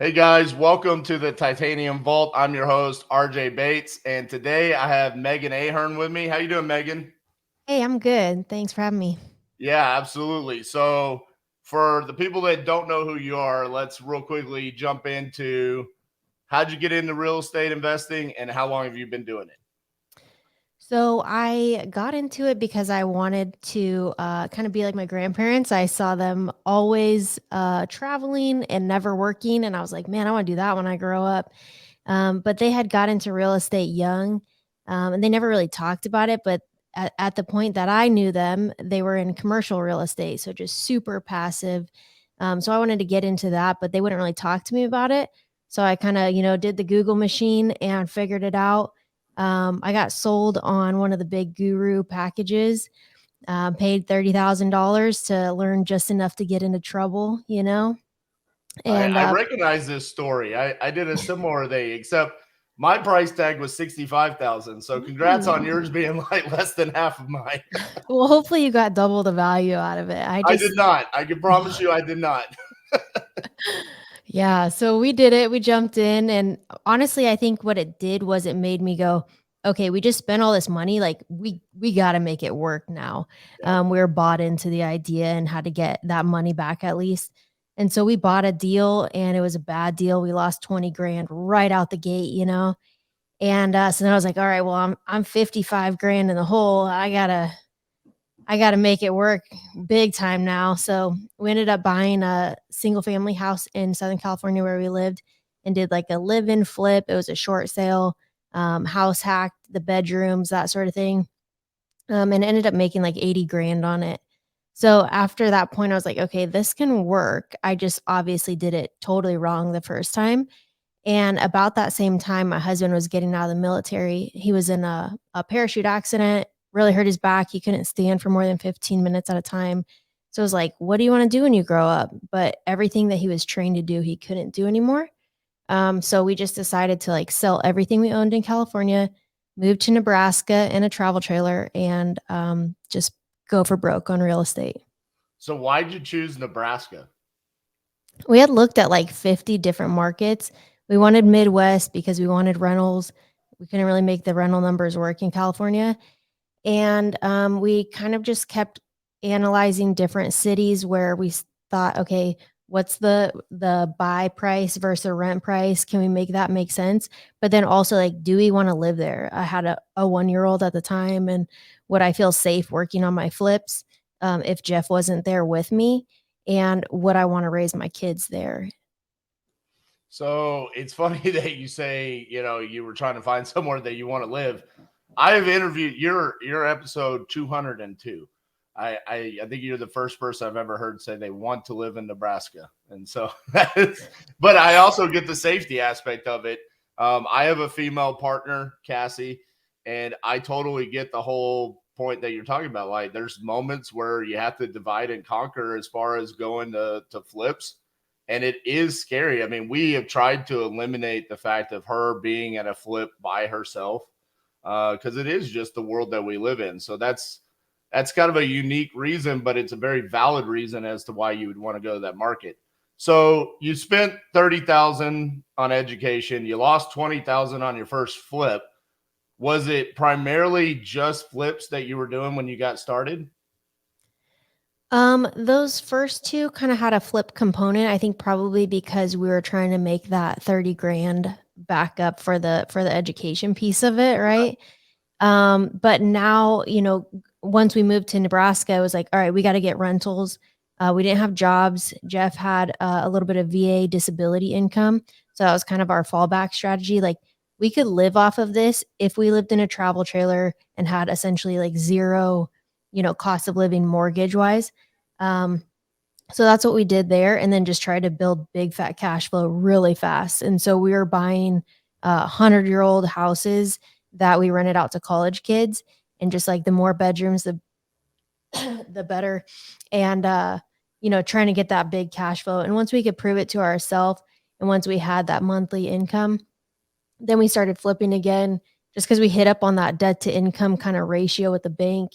Hey guys, welcome to the Titanium Vault. I'm your host, RJ Bates, and today I have Megan Ahern with me. How you doing, Megan? Hey, I'm good. Thanks for having me. Yeah, absolutely. So, for the people that don't know who you are, let's real quickly jump into how'd you get into real estate investing and how long have you been doing it? So I got into it because I wanted to kind of be like my grandparents. I saw them always traveling and never working, and I was like, man, I want to do that when I grow up. But they had got into real estate young, and they never really talked about it. But at the point that I knew them, they were in commercial real estate, so just super passive. So I wanted to get into that, but they wouldn't really talk to me about it. So I kind of, did the Google machine and figured it out. I got sold on one of the big guru packages, paid $30,000 to learn just enough to get into trouble. I, And I recognize this story. I did a similar thing, except my price tag was 65,000. So congrats on Ooh. yours being like less than half of mine. Well, hopefully you got double the value out of it. I I did just not. I can promise you I did not. Yeah, so we did it. We jumped in, and honestly, I think what it did was it made me go, "Okay, we just spent all this money, like, we gotta make it work now." Yep. We were bought into the idea and had to get that money back at least, and so we bought a deal, and it was a bad deal. We lost 20 grand right out the gate. And, so then I was like, "Alright, well, I'm 55 grand in the hole. I gotta make it work big time now." So we ended up buying a single family house in Southern California where we lived and did like a live in flip. It was a short sale, house hacked the bedrooms, that sort of thing. And ended up making like 80 grand on it. So after that point, I was like, okay, this can work. I just obviously did it totally wrong the first time. And about that same time, my husband was getting out of the military. He was in a parachute accident, really hurt his back. He couldn't stand for more than 15 minutes at a time. So I was like, what do you want to do when you grow up? But everything that he was trained to do, he couldn't do anymore. So we just decided to like sell everything we owned in California, move to Nebraska in a travel trailer, and just go for broke on real estate. So why'd you choose Nebraska? We had looked at like 50 different markets. We wanted Midwest because we wanted rentals. We couldn't really make the rental numbers work in California. And we kind of just kept analyzing different cities where thought, okay, what's the buy price versus rent price? Can we make that make sense? But then also like, do we want to live there? I had a 1 year old at the time, and would I feel safe working on my flips if Jeff wasn't there with me? And would I want to raise my kids there? So it's funny that you say, you were trying to find somewhere that you want to live. I have interviewed your episode 202. I think you're the first person I've ever heard say they want to live in Nebraska. And so but I also get the safety aspect of it. I have a female partner, Cassie, and I totally get the whole point that you're talking about. Like there's moments where you have to divide and conquer as far as going to flips, and it is scary. I mean, we have tried to eliminate the fact of her being at a flip by herself because it is just the world that we live in. So that's kind of a unique reason, but it's a very valid reason as to why you would want to go to that market. So you spent 30,000 on education, you lost 20,000 on your first flip. Was it primarily just flips that you were doing when you got started? Those first 2 kinda had a flip component, I think probably because we were trying to make that 30 grand back up for the education piece of it, right? But now, once we moved to Nebraska, I was like, "All right, we gotta get rentals." We didn't have jobs. Jeff had, a little bit of VA disability income, so that was kind of our fallback strategy, like, we could live off of this if we lived in a travel trailer and had essentially, like, 0, cost of living mortgage-wise. Um, so that's what we did there, and then just tried to build big fat cash flow really fast, and so we were buying, 100-year-old houses that we rented out to college kids, and just, like, the more bedrooms, the better, and, trying to get that big cash flow, and once we could prove it to ourselves, and once we had that monthly income, then we started flipping again just because we hit up on that debt to income kinda ratio with the bank,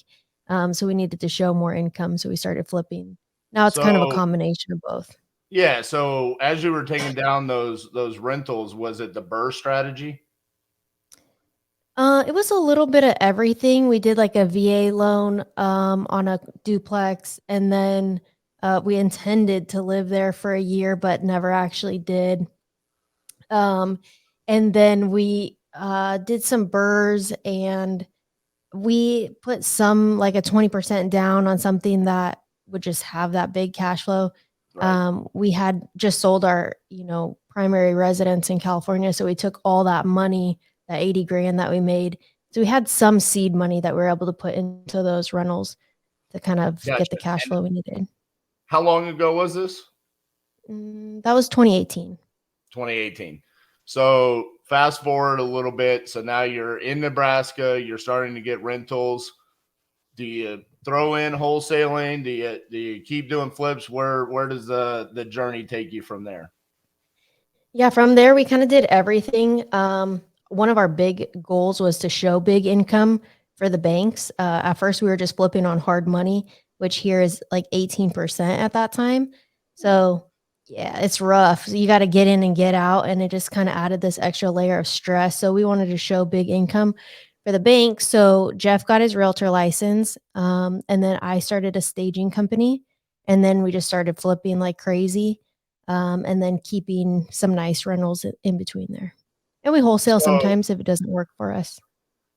so we needed to show more income, so we started flipping. Now it's kind of a So combination of both. Yeah. So as you were taking down those rentals, was it the BRRRR strategy? It was a little bit of everything. We did like a VA loan on a duplex, and then we intended to live there for a year, but never actually did. Um, and then we did some burrs, and we put some like a 20% down on something that would just have that big cash flow. Right. We had just sold our, primary residence in California. So we took all that money, that 80 grand that we made. So we had some seed money that we were able to put into those rentals to kind of get the Gotcha. cash And flow we needed. how long ago was this? That was 2018. 2018. So fast forward a little bit. So now you're in Nebraska. You're starting to get rentals. Do you throw in wholesaling? Do you keep doing flips? Where does the journey take you from there? Yeah, from there we kind of did everything. One of our big goals was to show big income for the banks. At first, we were just flipping on hard money, which here is like 18% at that time. So yeah, it's rough. You got to get in and get out, and it just kind of added this extra layer of stress. So we wanted to show big income for the bank. So Jeff got his realtor license, and then I started a staging company, and then we just started flipping like crazy, and then keeping some nice rentals in between there. And we wholesale So sometimes if it doesn't work for us.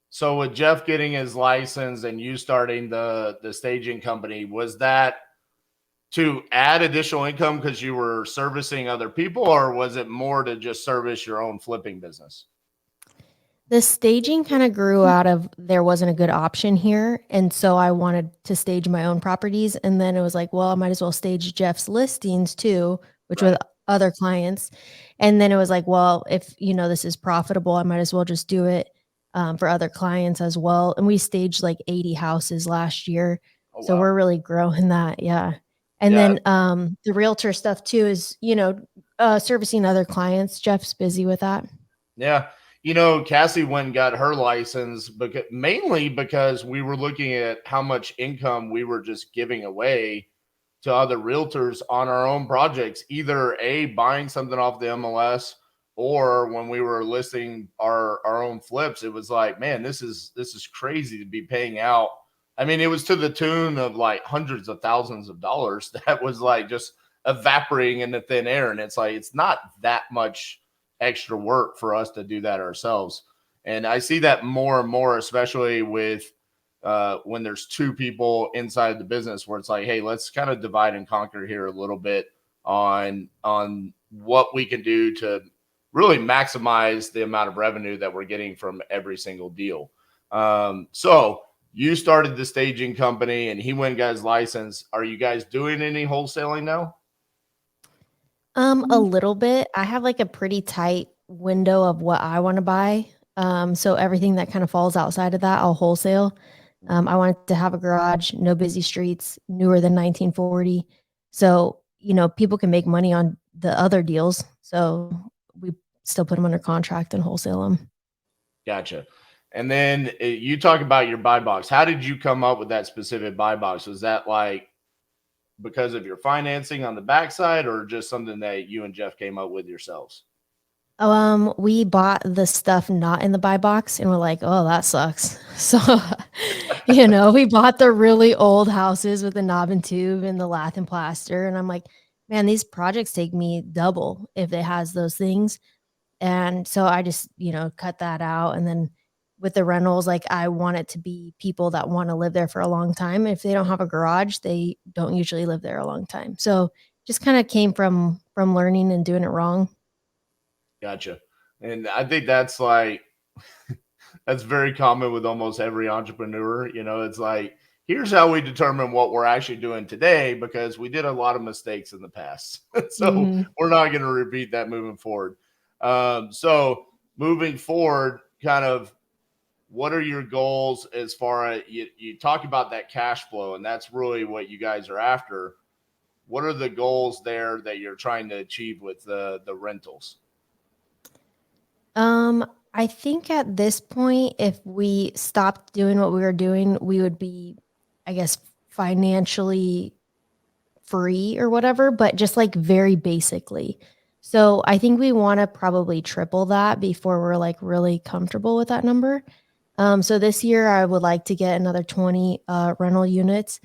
so with Jeff getting his license and you starting the staging company, was that to add additional income because you were servicing other people, or was it more to just service your own flipping business? The staging kind of grew out of there wasn't a good option here. And so I wanted to stage my own properties. And then it was like, well, I might as well stage Jeff's listings too, which with Right. other clients. And then it was like, well, if this is profitable, I might as well just do it for other clients as well. And we staged like 80 houses last year. Oh So wow. we're really growing that. Yeah. And Yeah. then the realtor stuff too is, servicing other clients. Jeff's busy with that. Yeah. Cassie went and got her license because mainly because we were looking at how much income we were just giving away to other realtors on our own projects, either a buying something off the MLS or when we were listing our own flips, it was like, man, this is crazy to be paying out. I mean, it was to the tune of like hundreds of thousands of dollars that was like just evaporating into thin air. And it's like it's not that much extra work for us to do that ourselves. And I see that more and more, especially with when there's two people inside the business where it's like, hey, let's kind of divide and conquer here a little bit on what we can do to really maximize the amount of revenue that we're getting from every single deal. So you started the staging company and he went and got his license. Are you guys doing any wholesaling now? A little bit. I have like a pretty tight window of what I want to buy. So everything that kind of falls outside of that, I'll wholesale. I wanted to have a garage, no busy streets, newer than 1940. So, people can make money on the other deals. So we still put them under contract and wholesale them. Gotcha. And then you talk about your buy box. How did you come up with that specific buy box? Was that like because of your financing on the backside or just something that you and Jeff came up with yourselves? We bought the stuff not in the buy box and we're like, oh, that sucks. So, we bought the really old houses with the knob and tube and the lath and plaster. And I'm like, man, these projects take me double if it has those things. And so I just, cut that out. And then with the rentals, like I want it to be people that want to live there for a long time. If they don't have a garage, they don't usually live there a long time. So just kind of came from learning and doing it wrong. Gotcha. And I think that's like that's very common with almost every entrepreneur. It's like, here's how we determine what we're actually doing today because we did a lot of mistakes in the past. So Mhm. we're not going to repeat that moving forward. So moving forward, kind of what are your goals as far as you talk about that cash flow, and that's really what you guys are after. What are the goals there that you're trying to achieve with the rentals? I think at this point, if we stopped doing what we were doing, we would be, I guess, financially free or whatever, but just like very basically. So I think we want to probably triple that before we're like really comfortable with that number. So this year I would like to get another 20 rental units.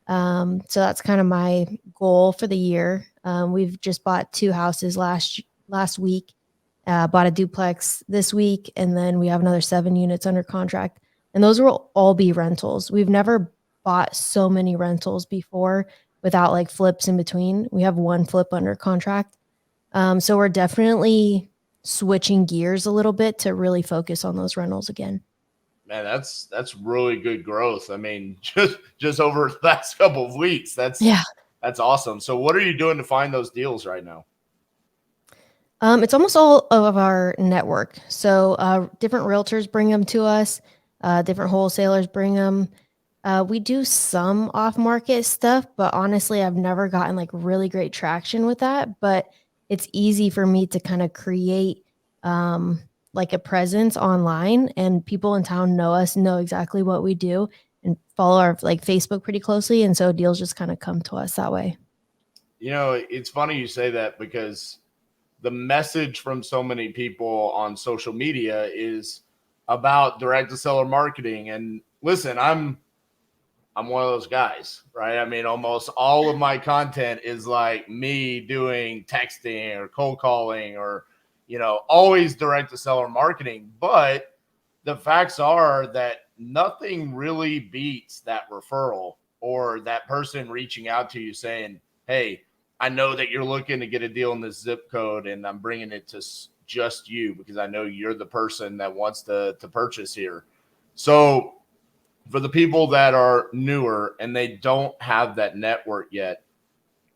So that's kind of my goal for the year. We've just bought 2 houses last week. Bought a duplex this week, and then we have another 7 units under contract. And those will all be rentals. We've never bought so many rentals before without like flips in between. We have 1 flip under contract. So we're definitely switching gears a little bit to really focus on those rentals again. Man, that's really good growth. I mean, just over the last couple of weeks. That's awesome. So what are you doing to find those deals right now? It's almost all of our network. So different realtors bring them to us. Different wholesalers bring them. We do some off-market stuff, but honestly, I've never gotten like really great traction with that. But it's easy for me to kind of create like a presence online, and people in town know us, know exactly what we do, and follow our like Facebook pretty closely. And so deals just kind of come to us that way. You know, it's funny you say that because the message from so many people on social media is about direct to seller marketing. And listen, I'm one of those guys, right? I mean, almost all of my content is like me doing texting or cold calling or, always direct to seller marketing. But the facts are that nothing really beats that referral or that person reaching out to you saying, hey, I know that you're looking to get a deal in this zip code, and I'm bringing it to just you because I know you're the person that wants to purchase here. So for the people that are newer and they don't have that network yet,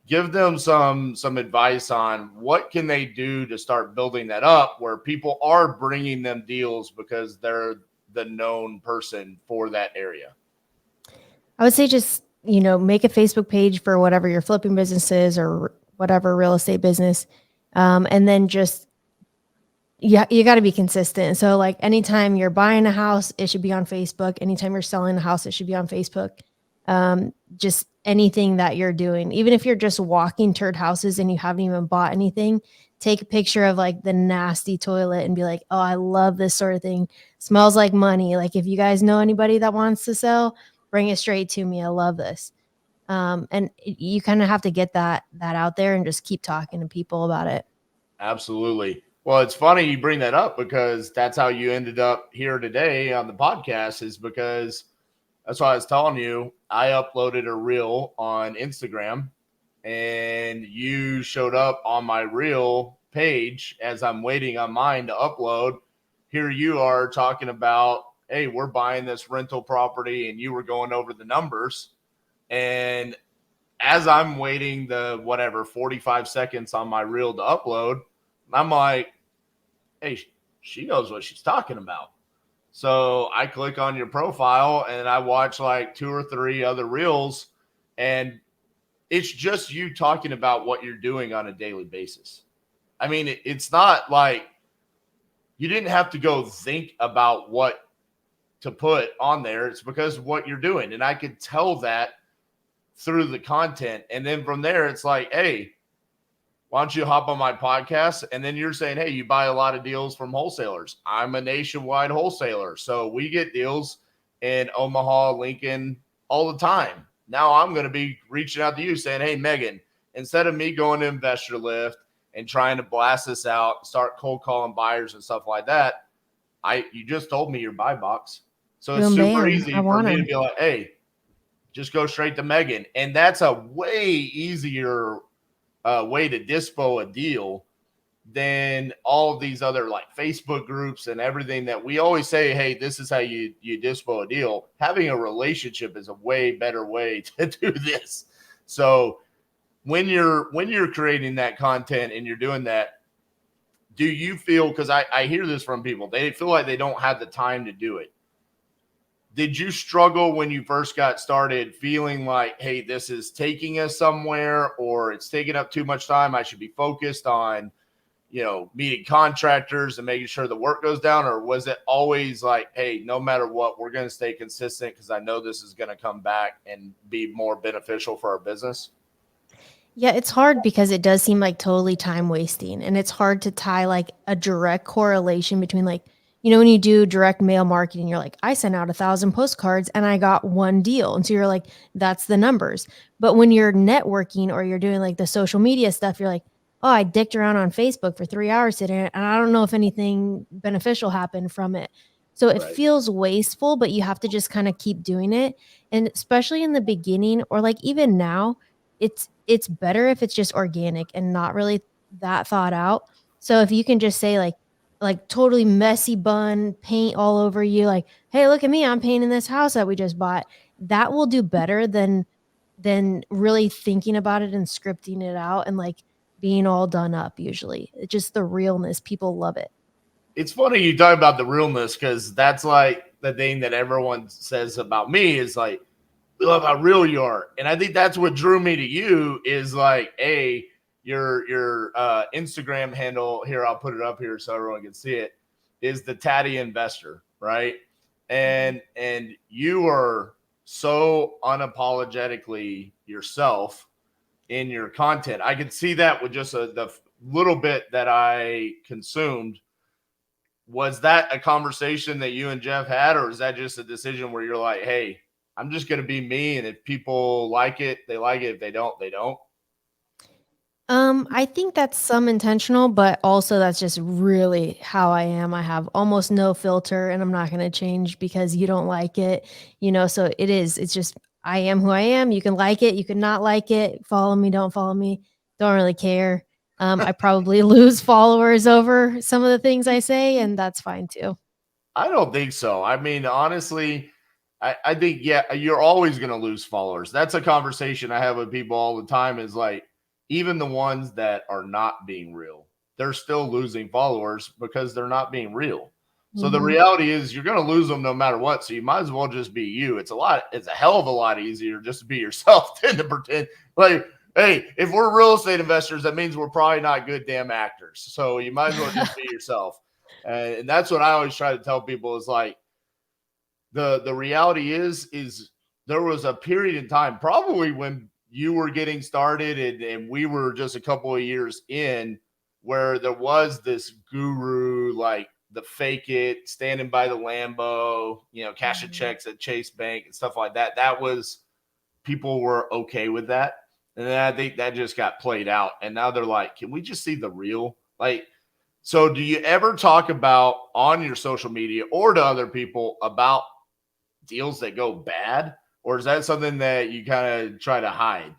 give them some advice on what can they do to start building that up where people are bringing them deals because they're the known person for that area. I would say just, make a Facebook page for whatever your flipping business is or whatever real estate business. And then just, you got to be consistent. So like anytime you're buying a house, it should be on Facebook. Anytime you're selling a house, it should be on Facebook. Just anything that you're doing, even if you're just walking toward houses and you haven't even bought anything, take a picture of like the nasty toilet and be like, oh, I love this sort of thing. Smells like money. Like if you guys know anybody that wants to sell, bring it straight to me. I love this. And you kind of have to get that out there and just keep talking to people about it. Absolutely. Well, it's funny you bring that up because that's how you ended up here today on the podcast, is because that's why I was telling you. I uploaded a reel on Instagram and you showed up on my reel page as I'm waiting on mine to upload. Here you are talking about, hey, we're buying this rental property, and you were going over the numbers. And as I'm waiting the 45 seconds on my reel to upload, I'm like, hey, she knows what she's talking about. So I click on your profile and I watch like 2 or 3 other reels, and it's just you talking about what you're doing on a daily basis. I mean, it's not like you didn't have to go think about what to put on there. It's because of what you're doing. And I could tell that through the content. And then from there, it's like, hey, why don't you hop on my podcast? And then you're saying, hey, you buy a lot of deals from wholesalers. I'm a nationwide wholesaler. So we get deals in Omaha, Lincoln all the time. Now I'm going to be reaching out to you saying, hey, Megan, instead of me going to Investor Lift and trying to blast this out, start cold calling buyers and stuff like that, you just told me your buy box. So it's super easy for me to be like, hey, just go straight to Megan. And that's a way easier way to dispo a deal than all of these other like Facebook groups and everything that we always say, hey, this is how you dispo a deal. Having a relationship is a way better way to do this. So when you're creating that content and you're doing that, do you feel, because I hear this from people, they feel like they don't have the time to do it. Did you struggle when you first got started feeling like, hey, this is taking us somewhere, or it's taking up too much time, I should be focused on, meeting contractors and making sure the work goes down? Or was it always like, hey, no matter what, we're going to stay consistent because I know this is going to come back and be more beneficial for our business? Yeah, it's hard because it does seem like totally time wasting, and it's hard to tie like a direct correlation between like, when you do direct mail marketing, you're like, I sent out 1,000 postcards and I got one deal. And so you're like, that's the numbers. But when you're networking or you're doing like the social media stuff, you're like, oh, I dicked around on Facebook for 3 hours today and I don't know if anything beneficial happened from it. So it Right. feels wasteful, but you have to just kind of keep doing it. And especially in the beginning or like even now, it's better if it's just organic and not really that thought out. So if you can just say like totally messy bun, paint all over you, like, "Hey, look at me, I'm painting this house that we just bought." That will do better than really thinking about it and scripting it out and like being all done up usually. It's just the realness. People love it. It's funny you talk about the realness because that's like the thing that everyone says about me is like, we love how real you are. And I think that's what drew me to you is like, your Instagram handle here, I'll put it up here so everyone can see it, is the Tatty Investor, right? Mhm. And you are so unapologetically yourself in your content. I could see that with just the little bit that I consumed. Was that a conversation that you and Jeff had, or is that just a decision where you're like, hey, I'm just going to be me, and if people like it, they like it. If they don't, they don't. I think that's some intentional, but also that's just really how I am. I have almost no filter and I'm not going to change because you don't like it, so it's just I am who I am. You can like it, you can not like it, follow me, don't follow me, don't really care. I probably lose followers over some of the things I say, and that's fine too. I don't think so. I mean, honestly, I think, yeah, you're always going to lose followers. That's a conversation I have with people all the time is like, even the ones that are not being real, they're still losing followers because they're not being real. So the Mhm. reality is you're going to lose them no matter what. So you might as well just be you. It's a hell of a lot easier just to be yourself than to pretend like, hey, if we're real estate investors, that means we're probably not good damn actors. So you might as well just be yourself. And that's what I always try to tell people is like the reality is there was a period in time probably when you were getting started and we were just a couple of years in where there was this guru like the fake it standing by the Lambo, cashing Mhm. checks at Chase Bank and stuff like that. That was people were okay with that. And then I think that just got played out. And now they're like, can we just see the real? Like, so do you ever talk about on your social media or to other people about deals that go bad? Or is that something that you kind of try to hide?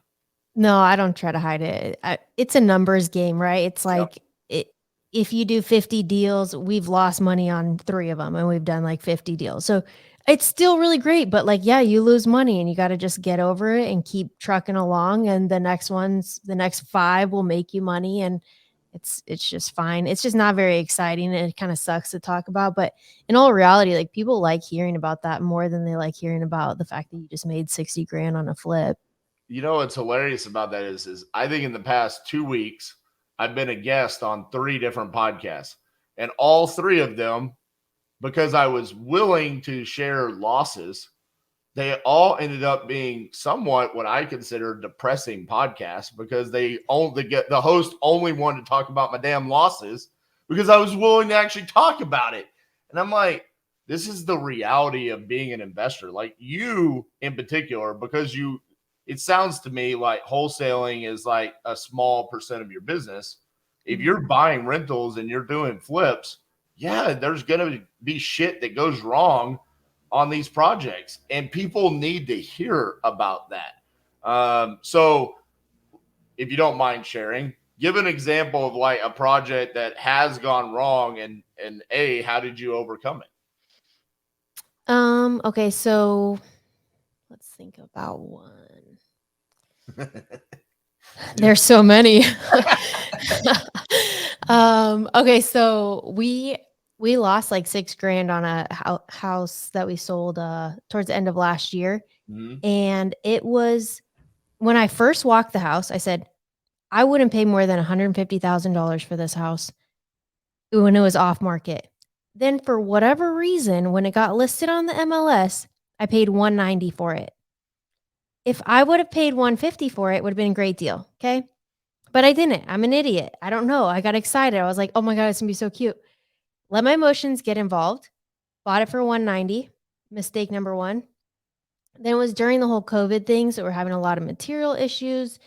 No, I don't try to hide it. It's a numbers game, right? It's Yep. like if you do 50 deals, we've lost money on 3 of them and we've done like 50 deals. So it's still really great, but like yeah, you lose money and you got to just get over it and keep trucking along and the next 5 will make you money and it's just fine. It's just not very exciting and it kind of sucks to talk about, but in all reality, like people like hearing about that more than they like hearing about the fact that you just made 60 grand on a flip. You know what's hilarious about that is I think in the past 2 weeks, I've been a guest on 3 different podcasts. And all 3 of them, because I was willing to share losses, they all ended up being somewhat what I consider depressing podcasts because they only get the host only wanted to talk about my damn losses because I was willing to actually talk about it. And I'm like, this is the reality of being an investor. Like you in particular, because it sounds to me like wholesaling is like a small percent of your business. If you're Mhm. buying rentals and you're doing flips, yeah, there's going to be shit that goes wrong on these projects, and people need to hear about that. So, if you don't mind sharing, give an example of like a project that has gone wrong, and how did you overcome Okay, so let's think about one. it? There's so many. Okay, so we lost like 6 grand on a house that we sold towards the end of last year, Mhm. and it was when I first walked the house, I said, "I wouldn't pay more than $150,000 for this house." When it was off market. Then for whatever reason, when it got listed on the MLS, I paid 190 for it. If I would have paid 150 for it, it would have been a great deal. Okay. But I didn't. I'm an idiot. I don't know. I got excited. I was like, oh my God, it's gonna be so cute. Let my emotions get involved. Bought it for 190. Mistake number one. Then it was during the whole COVID thing. So we're having a lot of material issues.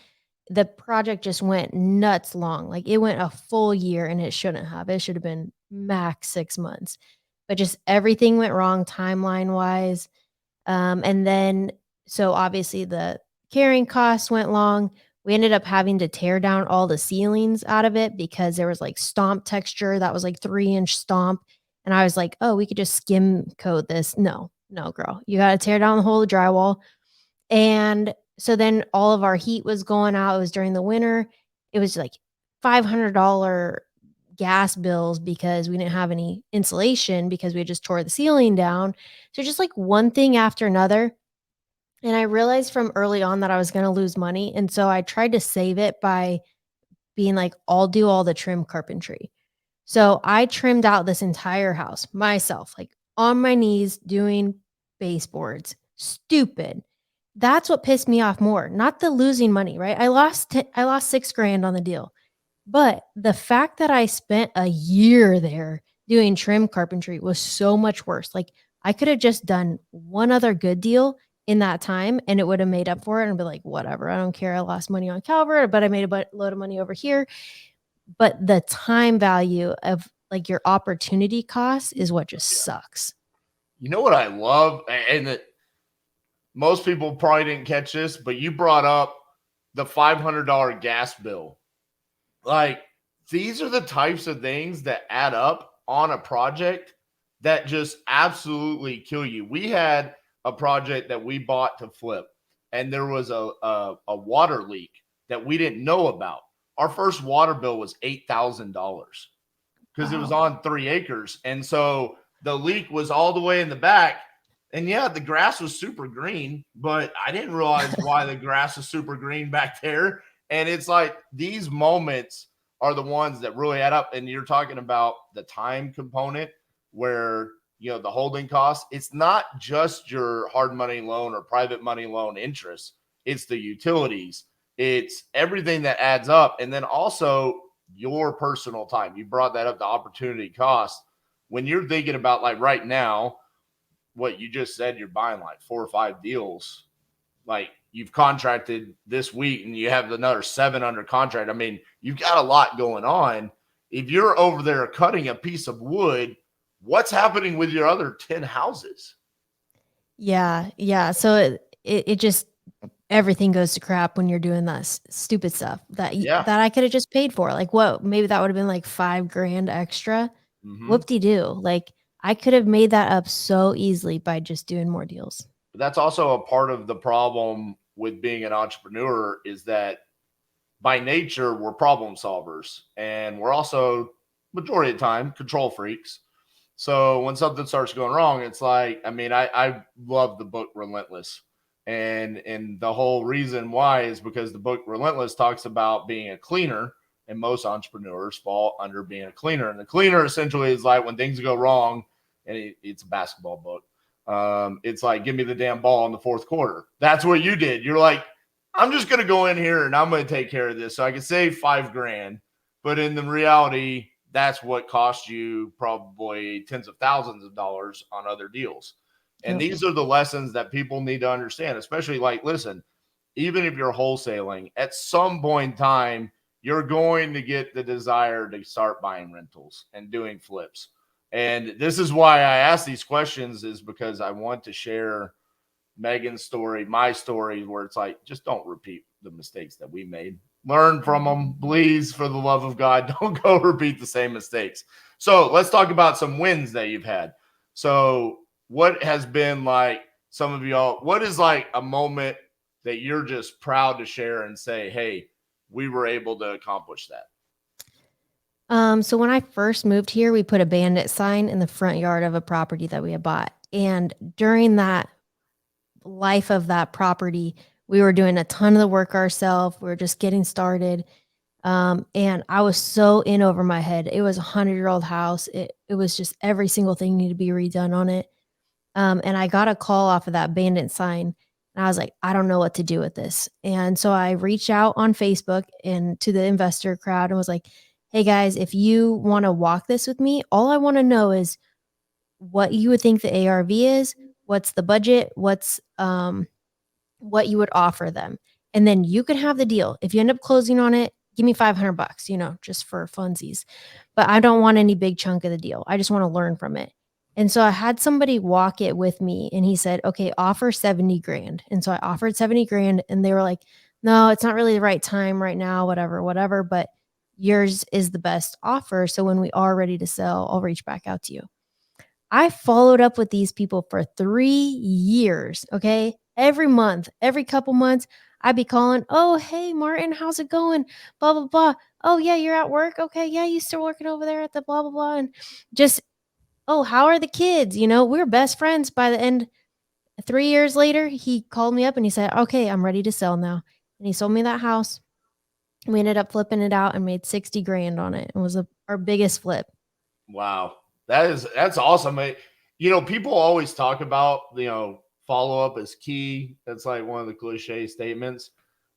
The project just went nuts long. Like it went a full year and it shouldn't have. It should have been max 6 months. But just everything went wrong timeline wise. And then, so obviously the carrying costs went long. We ended up having to tear down all the ceilings out of it because there was like stomp texture that was like 3-inch stomp. And I was like, oh, we could just skim coat this. No, no, girl. You got to tear down the whole drywall. And so then all of our heat was going out. It was during the winter. It was like $500 gas bills because we didn't have any insulation because we just tore the ceiling down. So just like one thing after another. And I realized from early on that I was going to lose money. And so I tried to save it by being like, I'll do all the trim carpentry. So I trimmed out this entire house myself, like on my knees doing baseboards. Stupid. That's what pissed me off more, not the losing money, right? I lost 6 grand on the deal. But the fact that I spent a year there doing trim carpentry was so much worse. Like I could have just done one other good deal in that time and it would have made up for it and be like, whatever, I don't care. I lost money on Calvert, but I made a load of money over here. But the time value of like your opportunity cost is what just sucks. You know what I love? And that most people probably didn't catch this, but you brought up the $500 gas bill. Like, these are the types of things that add up on a project that just absolutely kill you. We had a project that we bought to flip, and there was a water leak that we didn't know about. Our first water bill was $8,000 because it was on 3 acres. And so the leak was all the way in the back. And yeah, the grass was super green, but I didn't realize why the grass was super green back there. And it's like these moments are the ones that really add up. And you're talking about the time component where, you know, the holding costs, it's not just your hard money loan or private money loan interest, it's the utilities, it's everything that adds up. And then also your personal time. You brought that up, the opportunity cost. When you're thinking about like right now, what you just said, you're buying like 4 or 5 deals. Like you've contracted this week and you have another 7 under contract. I mean, you've got a lot going on. If you're over there cutting a piece of wood, what's happening with your other 10 houses? Yeah. Yeah. So it just, everything goes to crap when you're doing that stupid stuff that that I could have just paid for. Like what? Maybe that would have been like 5 grand extra. Whoop-de-doo. Like I could have made that up so easily by just doing more deals. But that's also a part of the problem with being an entrepreneur is that by nature, we're problem solvers. And we're also, majority of the time, control freaks. So when something starts going wrong, it's like, I mean, I love the book Relentless. And the whole reason why is because the book Relentless talks about being a cleaner, and most entrepreneurs fall under being a cleaner. And the cleaner essentially is like when things go wrong, and it's a basketball book. It's like, give me the damn ball in the fourth quarter. That's what you did. You're like, I'm just going to go in here and I'm going to take care of this. So I can save 5 grand, but in the reality, that's what cost you probably tens of thousands of dollars on other deals. And these are the lessons that people need to understand, especially like, listen, even if you're wholesaling, at some point in time, you're going to get the desire to start buying rentals and doing flips. And this is why I ask these questions, is because I want to share Megan's story, my story, where it's like, just don't repeat the mistakes that we made. Learn from them, please, for the love of God. Don't go repeat the same mistakes. So let's talk about some wins that you've had. So what has been like some of y'all, what is like a moment that you're just proud to share and say, hey, we were able to accomplish that? So when I first moved here, we put a bandit sign in the front yard of a property that we had bought. And during that life of that property, we were doing a ton of the work ourselves. We were just getting started. And I was so in over my head. It was a 100-year-old house. It was just every single thing needed to be redone on it. And I got a call off of that bandit sign And I was like, I don't know what to do with this. And so I reached out on Facebook and to the investor crowd and was like, hey guys, if you want to walk this with me, all I want to know is what you would think the ARV is, what's the budget, what's what you would offer them. And then you can have the deal. If you end up closing on it, give me $500, just for funsies. But I don't want any big chunk of the deal. I just want to learn from it. And so I had somebody walk it with me and he said, okay, offer 70 grand. And so I offered 70 grand and they were like, no, it's not really the right time right now, whatever, whatever. But yours is the best offer. So when we are ready to sell, I'll reach back out to you. I followed up with these people for 3 years, okay? Every month, every couple months, I'd be calling, "Oh, hey, Martin, how's it going? Blah, blah, blah. Oh, yeah, you're at work? Okay, yeah, you still working over there at the blah, blah, blah." And just, "Oh, how are the kids?" We're best friends by the end. 3 years later, he called me up and he said, "Okay, I'm ready to sell now." And he sold me that house. We ended up flipping it out and made 60 grand on it. It was our biggest flip. Wow. That's awesome. People always talk about, follow up is key. That's like one of the cliche statements.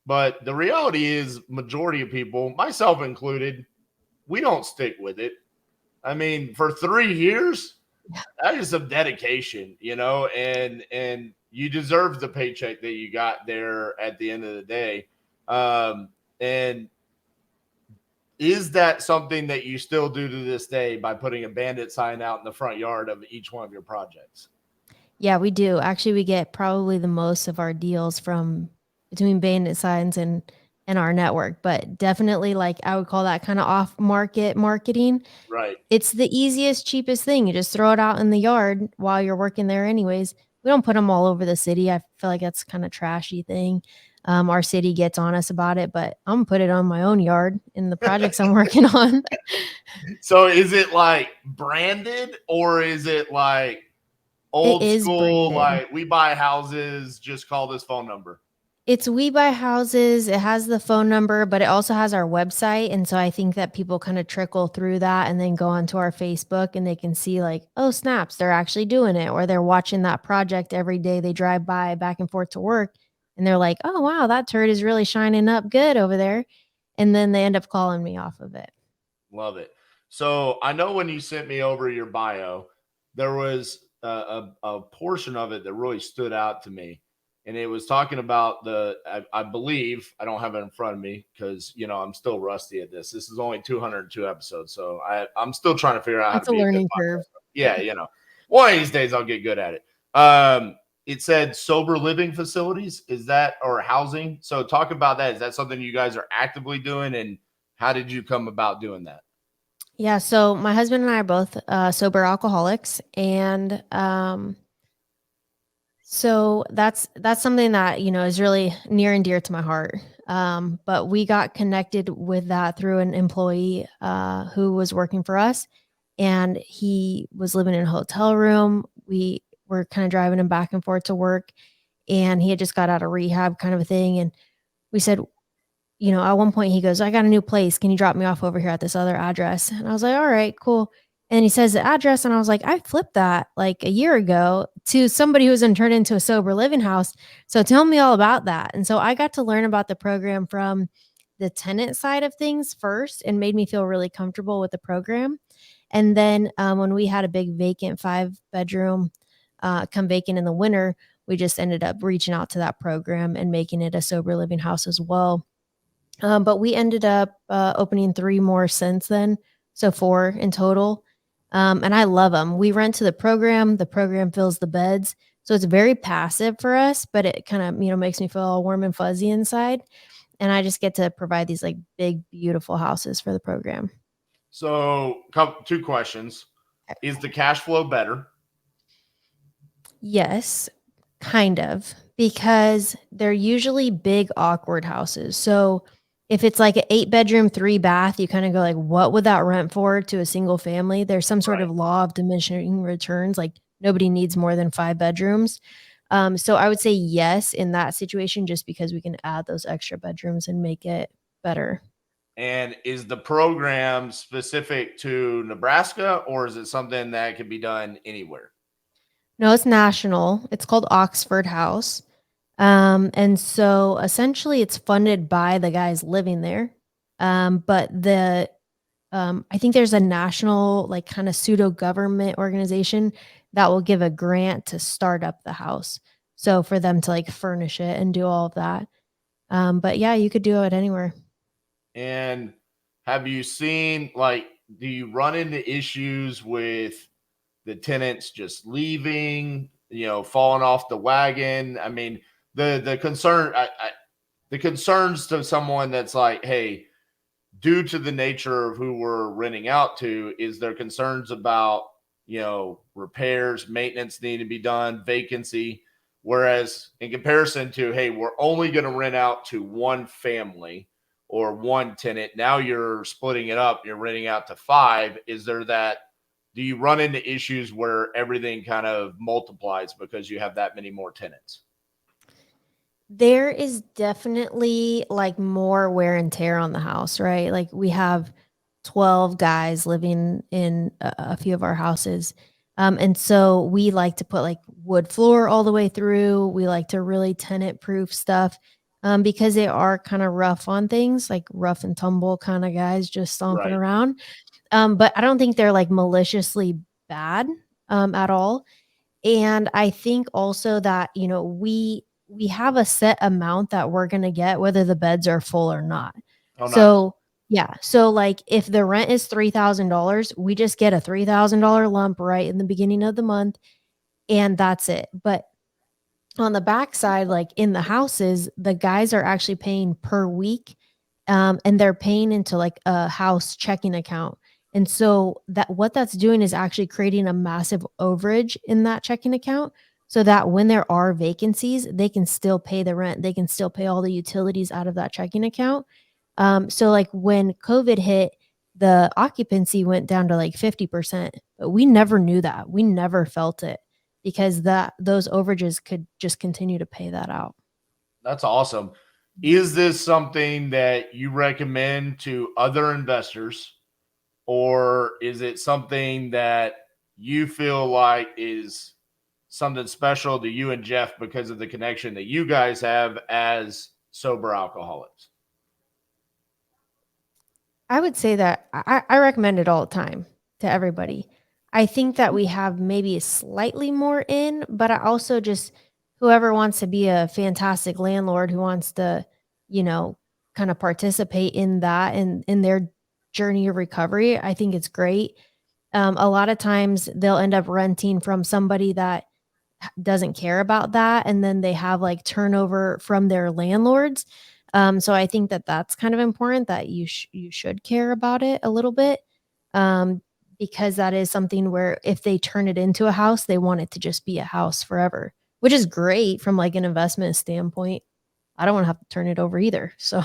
But the reality is majority of people, myself included, we don't stick with it. I mean, for 3 years, that is some dedication, and you deserve the paycheck that you got there at the end of the day. And is that something that you still do to this day by putting a bandit sign out in the front yard of each one of your projects? Yeah, we do. Actually, we get probably the most of our deals from between bandit signs and our network, but definitely like I would call that kind of off market marketing. Right. It's the easiest, cheapest thing. You just throw it out in the yard while you're working there anyways. We don't put them all over the city. I feel like that's kind of trashy thing. Our city gets on us about it, but I'm gonna put it on my own yard in the projects I'm working on. So is it like branded or is it like It old is school, branded. like we buy houses, just call this phone number? It's We Buy Houses. It has the phone number, but it also has our website. And so I think that people kind of trickle through that and then go onto our Facebook and they can see like, oh, snaps, they're actually doing it. Or they're watching that project every day they drive by back and forth to work. And they're like, oh, wow, that turd is really shining up good over there. And then they end up calling me off of it. Love it. So I know when you sent me over your bio, there was a portion of it that really stood out to me. And it was talking about I believe, I don't have it in front of me because, I'm still rusty at this. This is only 202 episodes. So I'm still trying to figure out how to It's a be a good learning curve. podcast. Yeah, one of these days I'll get good at it. It said sober living facilities. Is that, or housing? So talk about that. Is that something you guys are actively doing? And how did you come about doing that? Yeah. So my husband and I are both sober alcoholics. And so that's something that, is really near and dear to my heart. But we got connected with that through an employee who was working for us, and he was living in a hotel room. We were kind of driving him back and forth to work, and he had just got out of rehab, kind of a thing. And we said, at one point he goes, I got a new place. Can you drop me off over here at this other address? And I was like, all right, cool. And he says the address. And I was like, I flipped that like a year ago to somebody who was going to turn into a sober living house. So tell me all about that. And so I got to learn about the program from the tenant side of things first and made me feel really comfortable with the program. And then when we had a big vacant 5-bedroom come vacant in the winter, we just ended up reaching out to that program and making it a sober living house as well. But we ended up opening 3 more since then, so 4 in total. And I love them. We rent to the program. The program fills the beds, so it's very passive for us, but it kind of makes me feel all warm and fuzzy inside. And I just get to provide these like big, beautiful houses for the program. So, 2 questions. Is the cash flow better? Yes, kind of, because they're usually big, awkward houses. So if it's like an 8-bedroom, 3-bath, you kind of go like, what would that rent for to a single family? There's some sort Right. of law of diminishing returns. Like nobody needs more than 5 bedrooms. So I would say yes in that situation, just because we can add those extra bedrooms and make it better. And is the program specific to Nebraska or is it something that can be done anywhere? No, it's national. It's called Oxford House. And so essentially it's funded by the guys living there. But I think there's a national, like, kinda pseudo government organization that will give a grant to start up the house. So for them to, like, furnish it and do all of that. But yeah, you could do it anywhere. And have you seen, like, do you run into issues with the tenants just leaving, falling off the wagon? I mean, the concern, the concerns to someone that's like, hey, due to the nature of who we're renting out to, is there concerns about, repairs, maintenance need to be done, vacancy. Whereas in comparison to, hey, we're only going to rent out to one family or one tenant, now you're splitting it up, you're renting out to five. Is there that? Do you run into issues where everything kind of multiplies because you have that many more tenants? There is definitely, like, more wear and tear on the house, right? Like, we have 12 guys living in a few of our houses. And so we like to put, like, wood floor all the way through. We like to really tenant proof stuff, because they are kinda rough on things, like rough and tumble kinda guys just stomping Right. around. But I don't think they're, like, maliciously bad, at all. And I think also that, we have a set amount that we're gonna get whether the beds are full or not. Oh, nice. So, yeah, so, like, if the rent is $3,000, we just get a $3,000 lump right in the beginning of the month, and that's it. But on the backside, like, in the houses, the guys are actually paying per week, and they're paying into, like, a house checking account, and so what that's doing is actually creating a massive overage in that checking account so that when there are vacancies, they can still pay the rent, they can still pay all the utilities out of that checking account. So, like, when COVID hit, the occupancy went down to, like, 50%, but we never knew that, we never felt it because those overages could just continue to pay that out. That's awesome. Is this something that you recommend to other investors, or is it something that you feel like is something special to you and Jeff because of the connection that you guys have as sober alcoholics? I would say that I recommend it all the time to everybody. I think that we have maybe slightly more in, but I also just whoever wants to be a fantastic landlord who wants to, you know, kind of participate in that and in their journey of recovery, I think it's great. A lot of times they'll end up renting from somebody that doesn't care about that, and then they have, like, turnover from their landlords. So I think that that's kind of important that you should care about it a little bit, um, because that is something where if they turn it into a house, they want it to just be a house forever, which is great from, like, an investment standpoint. I don't wanna have to turn it over either, so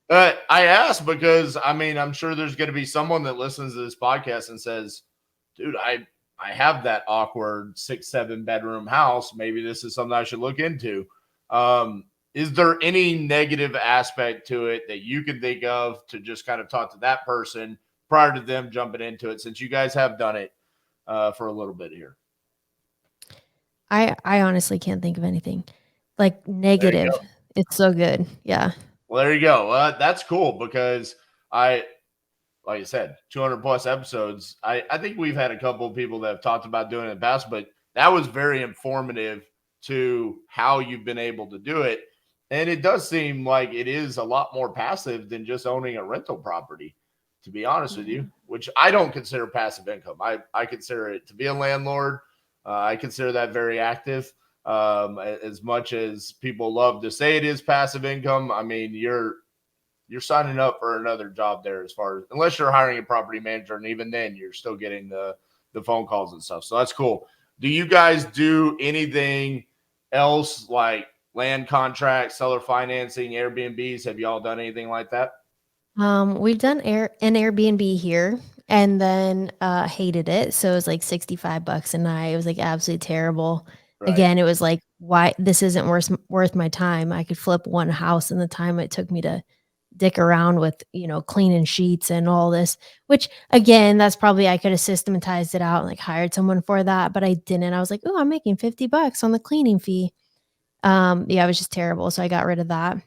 I asked because, I mean, I'm sure there's going to be someone that listens to this podcast and says, "Dude, I have that awkward 6, 7 bedroom house. Maybe this is something I should look into." Is there any negative aspect to it that you can think of to just kind of talk to that person prior to them jumping into it, since you guys have done it for a little bit here? I honestly can't think of anything, like, There you negative. go. It's so good. Yeah. Well, there you go. That's cool because I, like I said, 200 plus episodes. I think we've had a couple of people that have talked about doing it in the past, but that was very informative to how you've been able to do it. And it does seem like it is a lot more passive than just owning a rental property, to be honest with Yeah. you, which I don't consider passive income. I consider it to be a landlord. I consider that very active. As much as people love to say it is passive income, I mean, you're signing up for another job there, as far as, unless you're hiring a property manager, and even then you're still getting the phone calls and stuff. So that's cool. Do you guys do anything else like land contracts, seller financing, Airbnbs? Have y'all done anything like that? We've done an Airbnb here and then, hated it. So it was like 65 bucks a night. It was, like, absolutely terrible. Right. Again, it was like, why this isn't worth my time. I could flip one house in the time it took me to dick around with, cleaning sheets and all this, which again, that's probably I could have systematized it out and, like, hired someone for that, but I didn't. I was like, "Oh, I'm making 50 bucks on the cleaning fee." Yeah, it was just terrible. So I got rid of that.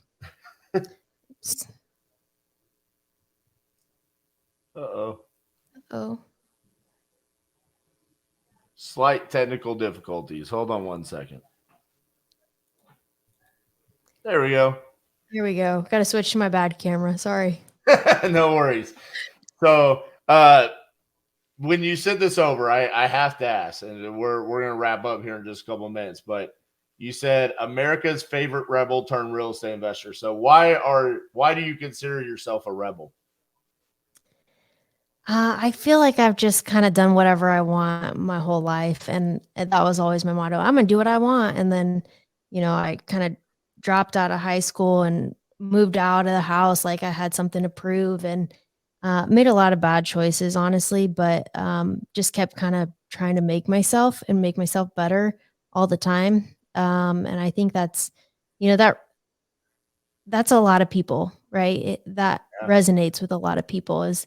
Uh-oh. Oh, Slight technical difficulties. Hold on one second. There we go. here we go. Got to switch to my bad camera. Sorry. No worries. So, when you sent this over, I have to ask, and we're gonna wrap up here in just a couple of minutes. But you said America's favorite rebel turned real estate investor. So why do you consider yourself a rebel? I feel like I've just kind of done whatever I want my whole life, and that was always my motto. I'm gonna do what I want, and then, I kind of dropped out of high school and moved out of the house like I had something to prove, and made a lot of bad choices, honestly, but just kept kind of trying to make myself and make myself better all the time. And I think you know, that that's a lot of people, right? That Yeah. resonates with a lot of people is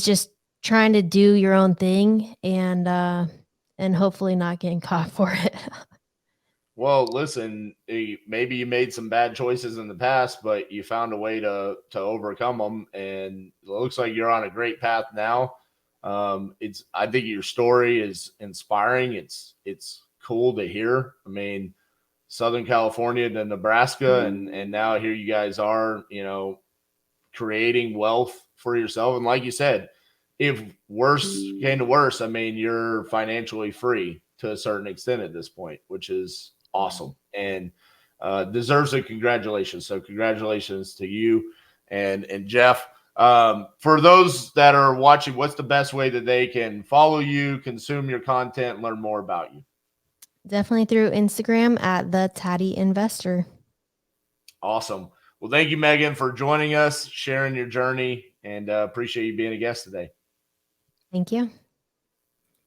just trying to do your own thing and hopefully not getting caught for it. Well, listen, maybe you made some bad choices in the past, but you found a way to overcome them, and it looks like you're on a great path now. I think your story is inspiring. It's cool to hear. I mean, Southern California to Nebraska, and now here you guys are, creating wealth for yourself. And like you said, if worse came to worse, I mean, you're financially free to a certain extent at this point, which is awesome and deserves a congratulations. So congratulations to you and Jeff. For those that are watching, what's the best way that they can follow you, consume your content, learn more about you? Definitely through Instagram at the Tatty Investor. Awesome. Well, thank you, Megan, for joining us, sharing your journey, and appreciate you being a guest today. Thank you.